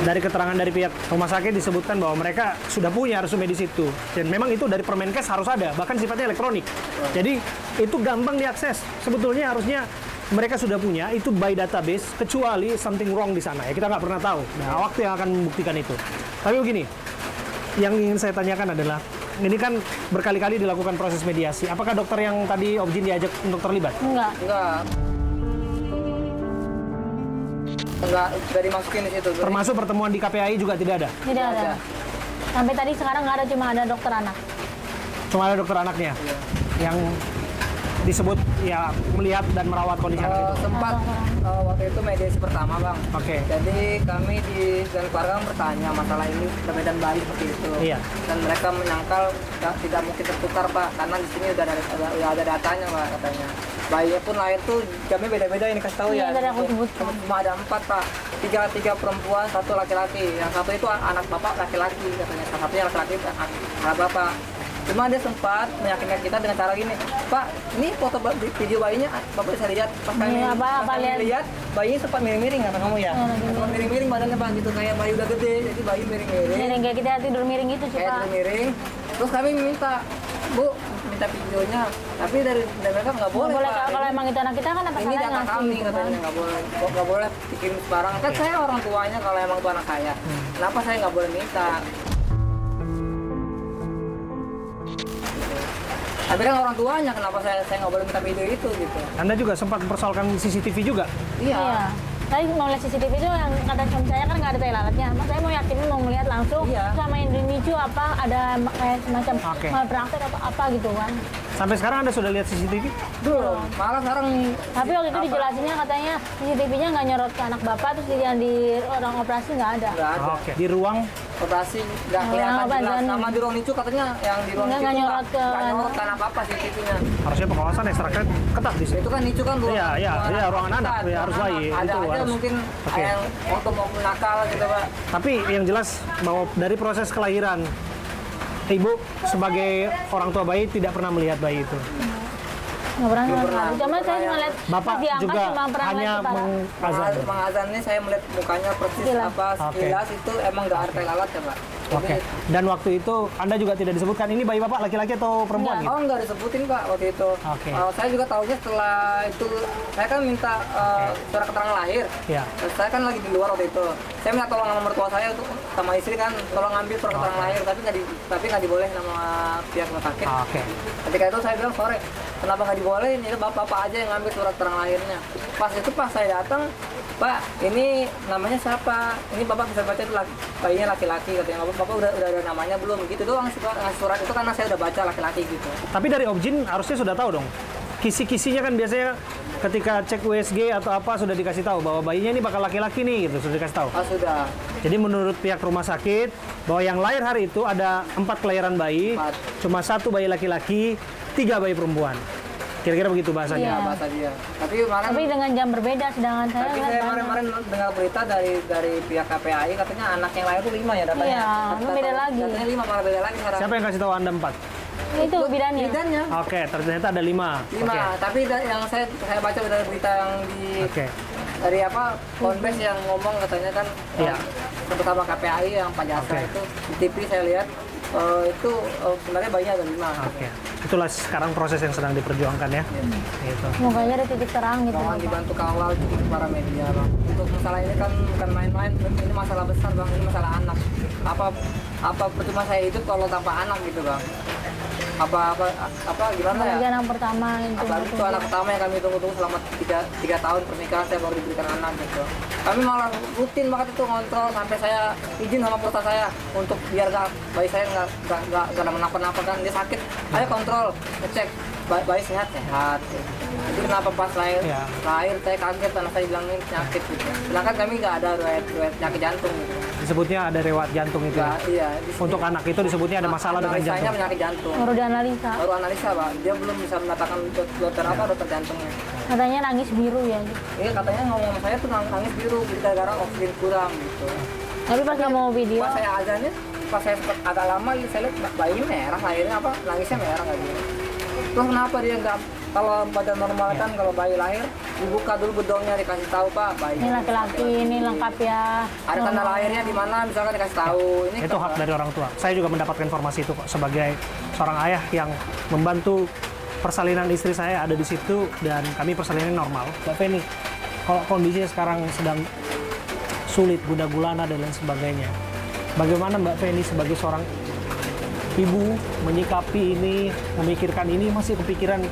dari keterangan dari pihak rumah sakit disebutkan bahwa mereka sudah punya resume di situ. Dan memang itu dari Permenkes harus ada, bahkan sifatnya elektronik. Jadi itu gampang diakses. Sebetulnya harusnya mereka sudah punya itu by database, kecuali something wrong di sana. Ya kita nggak pernah tahu. Nah, waktu yang akan membuktikan itu. Tapi begini, yang ingin saya tanyakan adalah, ini kan berkali-kali dilakukan proses mediasi. Apakah dokter yang tadi Objin diajak untuk terlibat? Enggak. Enggak dimasukin di situ. Termasuk pertemuan di KPAI juga tidak ada? Tidak ada. Sampai tadi sekarang nggak ada, cuma ada dokter anak. Cuma ada dokter anaknya? Iya. Yang disebut ya melihat dan merawat kondisi anak itu? Sempat waktu itu mediasi pertama, Bang. Oke. Jadi kami dan keluarga bertanya masalah ini perbedaan bayi seperti itu. Iya. Dan mereka menyangkal tidak mungkin tertukar, Pak, karena di sini udah ada datanya, Pak, katanya. Bayinya pun lahir tuh jamnya beda-beda, ini kasih tahu Iya, ya. tadi aku sebut. Cuma ada 4, Pak. Tiga perempuan, 1 laki-laki. Yang satu itu anak bapak laki-laki katanya. Salah satunya laki-laki anak bapak. Cuma dia sempat meyakinkan kita dengan cara gini, Pak, ini foto video bayinya Bapak bisa lihat. Pas kami lihat, bayinya sempat miring-miring, kata kamu ya? Sempat miring-miring badannya, Pak, gitu. Kayak bayi udah gede, jadi bayi miring-miring. Miring, kayak kita tidur miring gitu sih, Kayak Pak. tidur miring. Terus kami minta, Bu, minta videonya. Tapi dari mereka nggak boleh, Nggak boleh, Pak. kalau emang itu anak kita kan apa Ini salahnya data ngasih kami gitu katanya, kan. nggak boleh dikirim sembarangan. Kan saya orang tuanya kalau emang itu anak saya. Kenapa saya nggak boleh minta? Tapi kan orang tuanya, kenapa saya nggak boleh minta video itu gitu? Anda juga sempat mempersoalkan CCTV juga? Iya. Saya mau lihat CCTV itu yang kata suami saya kan nggak ada tai lalatnya. Mas saya mau yakin mau melihat langsung sama yang dipicu apa ada kayak semacam malpraktek apa gitu kan. Sampai sekarang Anda sudah lihat CCTV? Belum. Malah sekarang. Tapi waktu itu dijelasinnya katanya CCTV-nya nggak nyorot ke anak bapak, terus yang di orang operasi nggak ada. Nggak ada. Oke. Di ruang Operasi nggak kelihatan jelas. Sama di ruang nicu katanya yang di ruang nicu nggak nyorot ke anak apa CCTV-nya. harusnya pengawasan ekstra ketat di situ. Itu kan nicu kan ruang. Iya, ruangan anak, ya, harus bayi. Ada Itu aja harus. mungkin Oke. yang mau nakal gitu, Pak. Tapi yang jelas bahwa dari proses kelahiran, Ibu sebagai orang tua bayi tidak pernah melihat bayi itu. Nggak pernah. Cuma saya cuma lihat Bapak pas diangkat juga cuma pernah hanya lihat kepala. mengazan. Pengazannya saya melihat mukanya persis Sekilas. apa sekilas itu emang nggak ada tai lalat ya, Pak. Oke. Dan waktu itu Anda juga tidak disebutkan ini bayi Bapak laki-laki atau perempuan gitu? Oh, nggak disebutin, Pak, waktu itu. Oke. Saya juga tahunya setelah itu, saya kan minta surat keterangan lahir. Iya. Terus saya kan lagi di luar waktu itu. Saya minta tolong sama mertua saya untuk sama istri kan, tolong ambil surat keterangan lahir, tapi nggak dibolehin sama pihak rumah sakit. Oke. Ketika itu saya bilang, sore, kenapa nggak dibolehin? Ini bapak aja yang ngambil surat keterangan lahirnya. Pas saya datang, Pak, ini namanya siapa? Ini Bapak bisa baca itu bayinya laki-laki katanya. Bapak udah ada namanya belum? Gitu doang ngasih surat itu karena saya udah baca laki-laki gitu. Tapi dari Objin harusnya sudah tahu dong. Kisi-kisinya kan biasanya ketika cek USG atau apa sudah dikasih tahu bahwa bayinya ini bakal laki-laki nih gitu, sudah dikasih tahu. Oh, sudah. Jadi menurut pihak rumah sakit bahwa yang lahir hari itu ada 4 kelahiran bayi, 4. cuma 1 bayi laki-laki, 3 bayi perempuan. Kira-kira begitu bahasanya. Iya. Bahasa dia. Tapi dengan jam berbeda, sedangkan saya tapi ngeliat saya banyak. kemarin dengar berita dari pihak KPAI katanya anak yang lahir itu 5 ya datanya. Iya, itu beda lagi. Katanya 5 malah beda lagi sekarang. Siapa yang kasih tahu Anda 4? Itu bidannya. Bidannya. Oke, ternyata ada 5. 5, tapi yang saya baca dari berita yang Oke. dari apa Konbes yang ngomong katanya kan Iya. bersama KPAI yang Pak Jasa Oke. itu di TV saya lihat itu sebenarnya bayinya ada 5. Oke. Itulah sekarang proses yang sedang diperjuangkan ya. Gitu. Semoga aja ada titik terang gitu. Mohon dibantu kawal untuk para media, Bang. Untuk masalah ini kan bukan main-main, ini masalah besar, Bang. Ini masalah anak. Apa percuma saya hidup kalau tanpa anak gitu, Bang? Apa gimana ya? Apalagi anak pertama itu. Apalagi itu anak pertama yang kami tunggu-tunggu selama 3 tahun pernikahan saya baru diberikan anak gitu. Kami malah rutin banget itu ngontrol sampai saya izin sama perusahaan saya untuk biar bayi saya nggak ada menapa-napa kan dia sakit. Ayo kontrol, ngecek bayi sehat. Jadi kenapa pas lahir saya kaget karena saya bilangin penyakit gitu. Sedangkan kami nggak ada riwayat penyakit jantung gitu. Disebutnya ada riwayat jantung itu. Ya? Iya. Untuk anak itu disebutnya ada masalah dengan jantung. Analisanya penyakit jantung. Baru dianalisa. Baru analisa, Pak. Dia belum bisa menatakan dokter jantungnya. Katanya nangis biru ya. Iya, katanya ngomong sama saya tuh nangis biru gara-gara oksigen kurang gitu. Tapi pas nggak mau video. Pas saya azannya, pas saya sempat agak lama saya lihat bayinya merah, lahirnya apa? Nangisnya merah nggak gitu. Terus kenapa dia nggak, kalau pada normal kan kalau bayi lahir dibuka dulu bedongnya, dikasih tahu Pak, bayi. Ini laki-laki, ini lengkap ya. Ada tanda lahirnya di mana, misalkan dikasih tahu. Ini Itu hak dari orang tua. Saya juga mendapatkan informasi itu kok sebagai seorang ayah yang membantu persalinan istri saya ada di situ dan kami persalinan normal. Mbak Feni, kalau kondisinya sekarang sedang sulit, guna-gulana dan lain sebagainya, bagaimana Mbak Feni sebagai seorang ibu menyikapi ini, memikirkan ini, masih kepikiran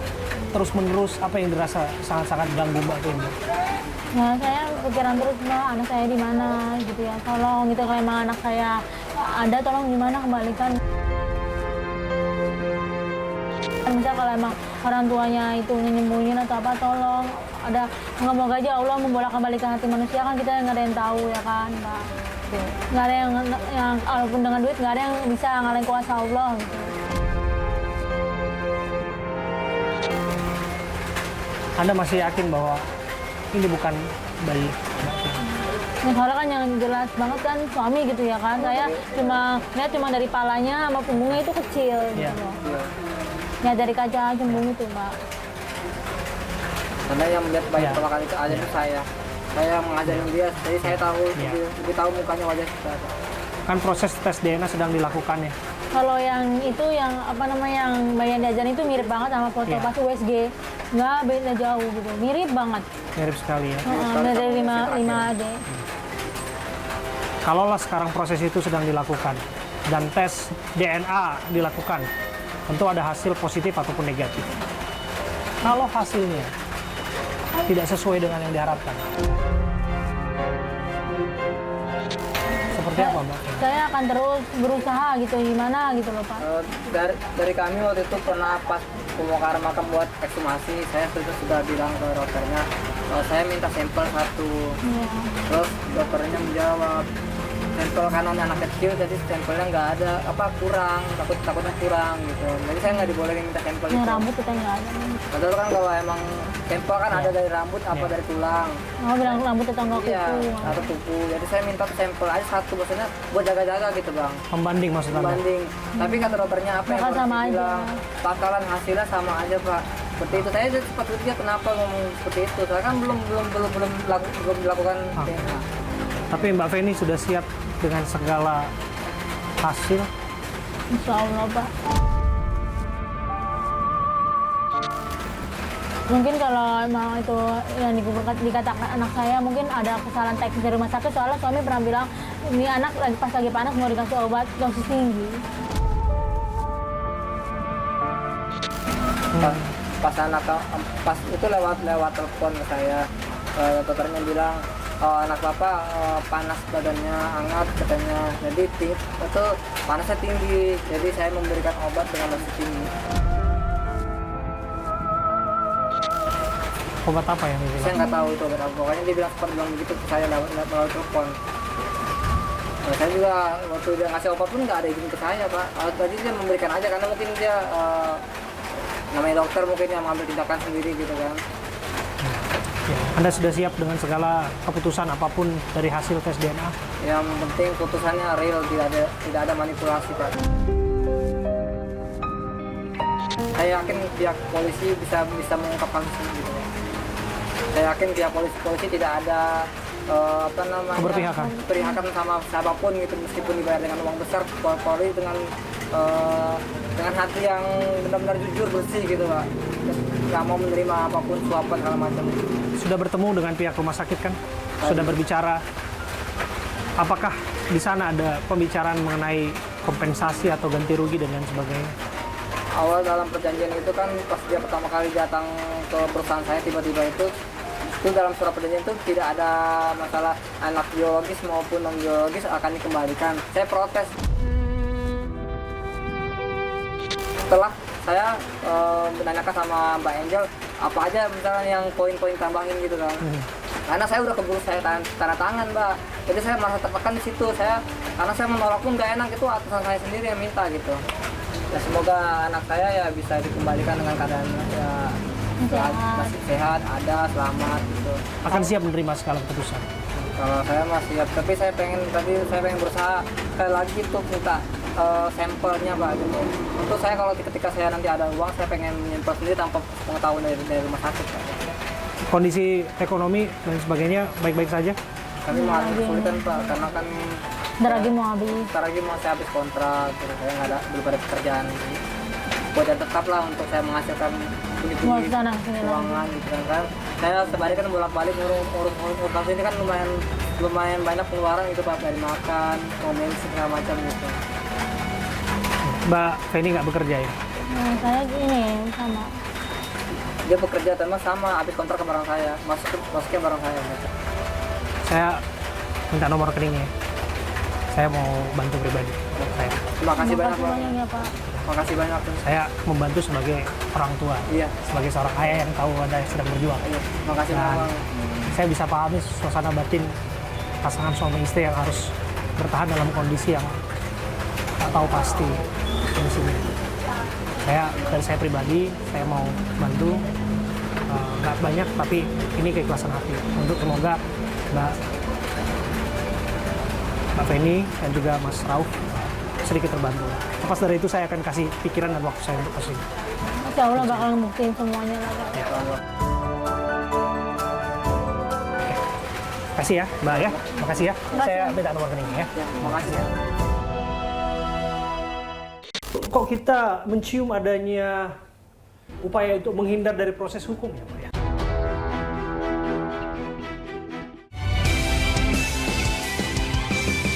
terus-menerus apa yang dirasa sangat-sangat ganggu Mbak Feni? Ya, saya pikiran terus, Mbak, anak saya di mana gitu ya. Tolong gitu, kalau emang anak saya ada, tolong gimana kembalikan. Misal kalau emang orang tuanya itu nyembunyiin atau apa, tolong ada, semoga aja Allah membolak-balikan hati manusia, kan kita nggak ada yang tahu ya kan, Mbak. Nggak ada yang walaupun dengan duit nggak ada yang bisa ngalahin kuasa Allah gitu. Anda masih yakin bahwa ini bukan bayi Mbak Feni? Nah, soalnya kan yang jelas banget kan suami gitu ya kan, saya lihat cuma dari palanya sama punggungnya itu kecil Iya. gitu. Ya dari kaca cembung itu, Mbak. Karena yang melihat bayi Ya. pertama kali itu ada itu saya. Saya mengajarin dia, jadi saya tahu, Ya. lebih tahu mukanya, wajah kita. Kan proses tes DNA sedang dilakukan ya. Kalau yang itu yang apa namanya yang bayi yang diajarin itu mirip banget sama foto Iya. pas USG, nggak beda jauh gitu, mirip banget. Mirip sekali ya. Dari 5 AD. Kalaulah sekarang proses itu sedang dilakukan dan tes DNA dilakukan, tentu ada hasil positif ataupun negatif. Kalau hasilnya tidak sesuai dengan yang diharapkan, seperti apa Mbak? Saya akan terus berusaha gitu, gimana gitu loh Pak. Dari kami waktu itu pernah pas pembongkaran makam buat ekshumasi, saya sudah bilang ke dokternya, saya minta sampel 1. Iya. Terus dokternya menjawab, sampel kanan anak kecil, jadi sampelnya nggak ada, kurang, takutnya kurang gitu. Jadi saya nggak dibolehin minta sampel Yang itu. rambut kita nggak ada. Padahal kan kalau emang sampel kan ada dari rambut apa dari tulang. Oh bilang rambut tetangga Iya, kuku. atau kuku. Jadi saya minta sampel aja 1, maksudnya buat jaga-jaga gitu bang. Pembanding maksud Anda? Banding. Tapi kata dokternya apa yang Maka sama dokter aja. bilang, bakalan hasilnya sama aja pak. Seperti itu. Saya sempat dia kenapa ngomong seperti itu. Saya kan belum dilakukan DNA. Tapi Mbak Feni sudah siap dengan segala hasil? Insya Allah Pak. Mungkin kalau emang itu yang dikatakan anak saya, mungkin ada kesalahan teknis dari rumah sakit, soalnya suami pernah bilang ini anak pas lagi panas mau dikasih obat dosis tinggi. Pas itu lewat telepon ke saya, dokternya bilang anak bapak panas badannya, hangat katanya, jadi itu panasnya tinggi, jadi saya memberikan obat dengan dosis tinggi. Obat apa yang dibilang? Saya nggak tahu itu obat apa, pokoknya dia bilang begitu ke saya lewat telepon. Saya juga waktu dia ngasih obat pun nggak ada izin ke saya pak. Tadi dia memberikan aja karena mungkin dia namanya dokter mungkin yang mengambil tindakan sendiri gitu kan. Ya, Anda sudah siap dengan segala keputusan apapun dari hasil tes DNA? Yang penting putusannya real, tidak ada manipulasi pak. Saya yakin pihak polisi bisa mengungkap kasus ini gitu. Saya yakin pihak polisi tidak ada keberpihakan sama siapapun gitu, meskipun dibayar dengan uang besar. Polri dengan hati yang benar-benar jujur, bersih gitu pak, nggak mau menerima apapun suapan segala macam. Sudah bertemu dengan pihak rumah sakit kan? Sudah berbicara. Apakah di sana ada pembicaraan mengenai kompensasi atau ganti rugi dan lain sebagainya? Awal dalam perjanjian itu kan pas dia pertama kali datang ke perusahaan saya, tiba-tiba itu dalam surat perjanjian itu tidak ada masalah anak biologis maupun non biologis akan dikembalikan. Saya protes. Setelah saya menanyakan sama Mbak Angel apa aja misalnya yang poin-poin tambahin gitu kan. Karena saya udah keburu saya tanda tangan Mbak. Jadi saya merasa tertekan di situ. Karena saya menolak pun nggak enak, itu atasan saya sendiri yang minta gitu. Ya, semoga anak saya ya bisa dikembalikan dengan keadaan ya masih sehat, ada, selamat gitu. Akan siap menerima segala keputusan? Kalau saya masih siap, tapi saya pengen berusaha sekali lagi tuh minta sampelnya Pak gitu. Untuk saya kalau ketika saya nanti ada uang, saya pengen menyimpan sendiri tanpa pengetahuan dari rumah sakit Pak. kondisi ekonomi dan sebagainya baik-baik saja? Kami mengalami kesulitan Pak, karena kan Bentar lagi mau habis. bentar lagi mau saya habis kontrak, terus saya belum ada pekerjaan. Buat yang tetap lah untuk saya menghasilkan Mau bunyi-bunyi kesana sini lagi. keuangan gitu kan. Saya sehari kan bolak-balik ngurus ini kan lumayan banyak pengeluaran gitu Pak, dari makan, komen segala macam gitu. Mbak Feni nggak bekerja ya? Nah, saya ini sama. Dia bekerja teman sama habis kontrak ke barang saya, masuknya barang saya. Saya minta nomor rekeningnya. Saya mau bantu pribadi. Saya, Terima kasih banyak Makasih Pak. banyak ya Pak. Terima kasih banyak. saya membantu sebagai orang tua, Iya, sebagai seorang ayah yang tahu Anda yang sedang berjuang. iya. Terima kasih Dan banyak. saya bisa pahami suasana batin pasangan suami istri yang harus bertahan dalam kondisi yang tak tahu pasti kondisinya. Dari saya pribadi, saya mau bantu, nggak banyak tapi ini keikhlasan hati untuk semoga Mbak Feni dan juga Mas Rauf sedikit terbantu. Lepas dari itu saya akan kasih pikiran dan waktu saya untuk kasih. Insya Allah bakal ngebuktiin semuanya lah Pak. Kasih ya, Mbak ya. Makasih ya. Makasih. Saya minta nomor rekeningnya ya. Ya, terima kasih ya. Kok kita mencium adanya upaya untuk menghindar dari proses hukum ya, Pak ya?